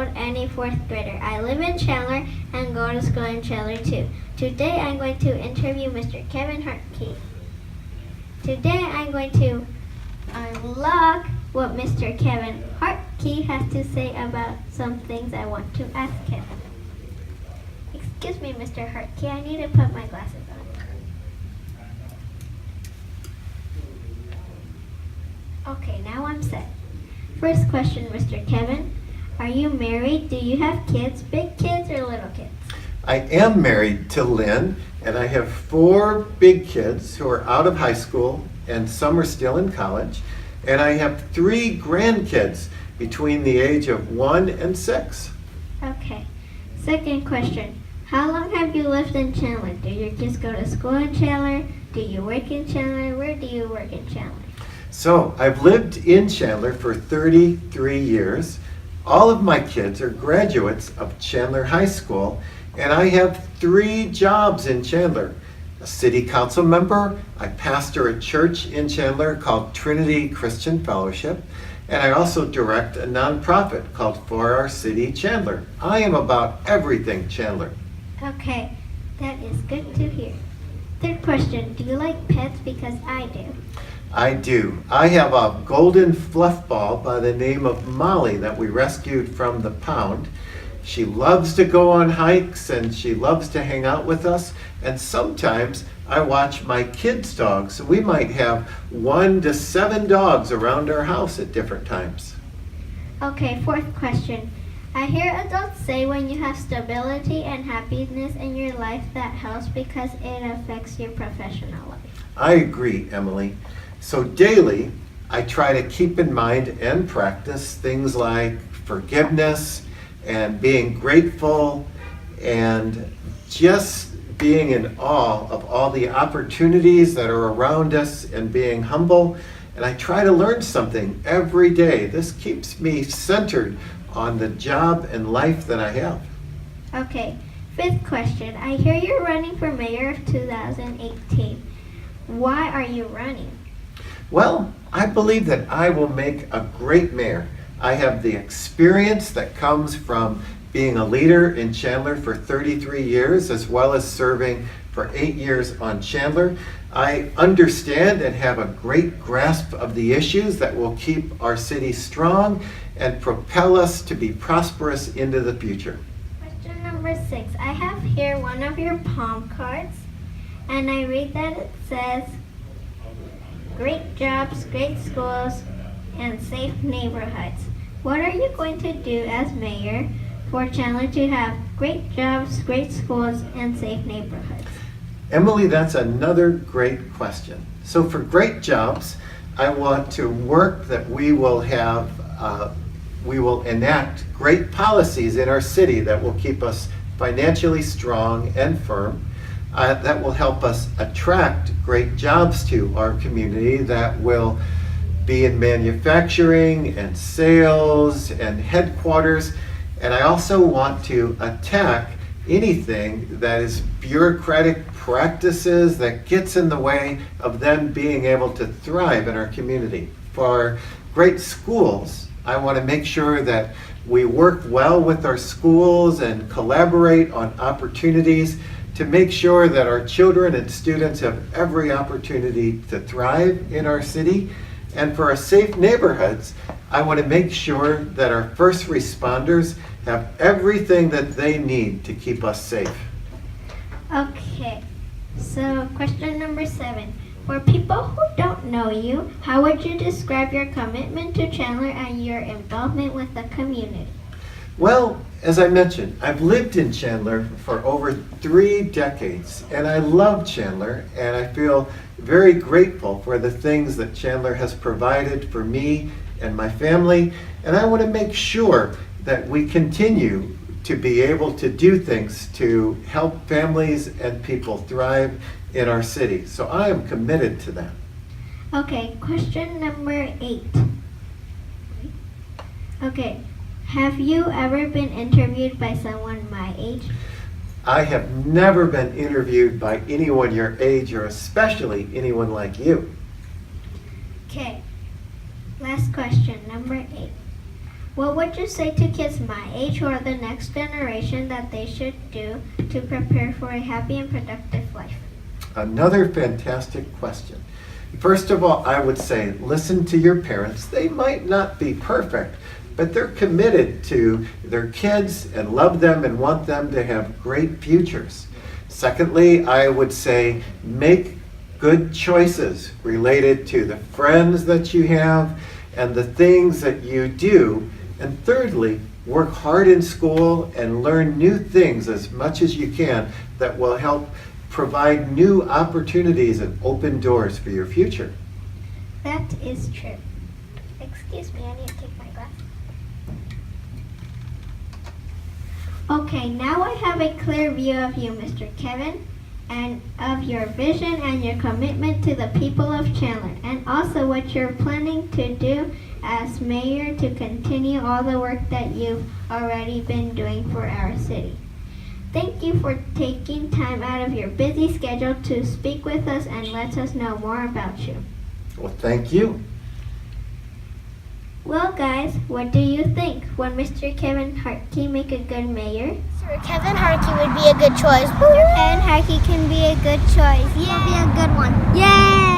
old and a fourth grader. I live in Chandler and go to school in Chandler too. Today I'm going to interview Mr. Kevin Hartke. Today I'm going to unlock what Mr. Kevin Hartke has to say about some things I want to ask him. Excuse me, Mr. Hartke, I need to put my glasses on. Okay, now I'm set. First question, Mr. Kevin. Are you married? Do you have kids, big kids or little kids? I am married to Lynn, and I have 4 big kids who are out of high school, and some are still in college. And I have 3 grandkids between the age of 1 and 6. Okay. Second question. How long have you lived in Chandler? Do your kids go to school in Chandler? Do you work in Chandler? Where do you work in Chandler? So I've lived in Chandler for 33 years. All of my kids are graduates of Chandler High School, and I have 3 jobs in Chandler. A city council member, I pastor a church in Chandler called Trinity Christian Fellowship, and I also direct a nonprofit called For Our City Chandler. I am about everything Chandler. Okay, that is good to hear. Third question, do you like pets? Because I do. I do. I have a golden fluff ball by the name of Molly that we rescued from the pound. She loves to go on hikes and she loves to hang out with us. And sometimes I watch my kids' dogs. We might have 1 to 7 dogs around our house at different times. Okay, fourth question. I hear adults say when you have stability and happiness in your life, that helps because it affects your professional life. I agree, Emily. So daily, I try to keep in mind and practice things like forgiveness and being grateful and just being in awe of all the opportunities that are around us and being humble. And I try to learn something every day. This keeps me centered on the job and life that I have. Okay, fifth question. I hear you're running for mayor of 2018. Why are you running? Well, I believe that I will make a great mayor. I have the experience that comes from being a leader in Chandler for 33 years, as well as serving for 8 years on Chandler. I understand and have a great grasp of the issues that will keep our city strong and propel us to be prosperous into the future. Question number 6. I have here one of your palm cards, and I read that it says, great jobs, great schools, and safe neighborhoods. What are you going to do as mayor for Chandler to have great jobs, great schools, and safe neighborhoods? Emily, that's another great question. So for great jobs, I want to work that we will enact great policies in our city that will keep us financially strong and firm. That will help us attract great jobs to our community that will be in manufacturing and sales and headquarters. And I also want to attack anything that is bureaucratic practices that gets in the way of them being able to thrive in our community. For great schools, I want to make sure that we work well with our schools and collaborate on opportunities to make sure that our children and students have every opportunity to thrive in our city. And for our safe neighborhoods, I want to make sure that our first responders have everything that they need to keep us safe. Okay, so question number 7. For people who don't know you, how would you describe your commitment to Chandler and your involvement with the community? Well, as I mentioned, I've lived in Chandler for over 3 decades, and I love Chandler, and I feel very grateful for the things that Chandler has provided for me and my family, and I want to make sure that we continue to be able to do things to help families and people thrive in our city. So I am committed to that. Okay, question number 8. Okay, have you ever been interviewed by someone my age? I have never been interviewed by anyone your age, or especially anyone like you. Okay, last question, number 8. What would you say to kids my age or the next generation that they should do to prepare for a happy and productive life? Another fantastic question. First of all, I would say listen to your parents. They might not be perfect, but they're committed to their kids and love them and want them to have great futures. Secondly, I would say make good choices related to the friends that you have and the things that you do. And thirdly, work hard in school and learn new things as much as you can that will help provide new opportunities and open doors for your future. That is true. Excuse me, I need to take my glasses. Okay, now I have a clear view of you, Mr. Kevin, and of your vision and your commitment to the people of Chandler, and also what you're planning to do as mayor to continue all the work that you've already been doing for our city. Thank you for taking time out of your busy schedule to speak with us and let us know more about you. Well, thank you. Well, guys, what do you think? Would Mr. Kevin Hartke make a good mayor? Sir, Kevin Hartke would be a good choice. Kevin Hartke can be a good choice. Yeah, be a good one. Yay!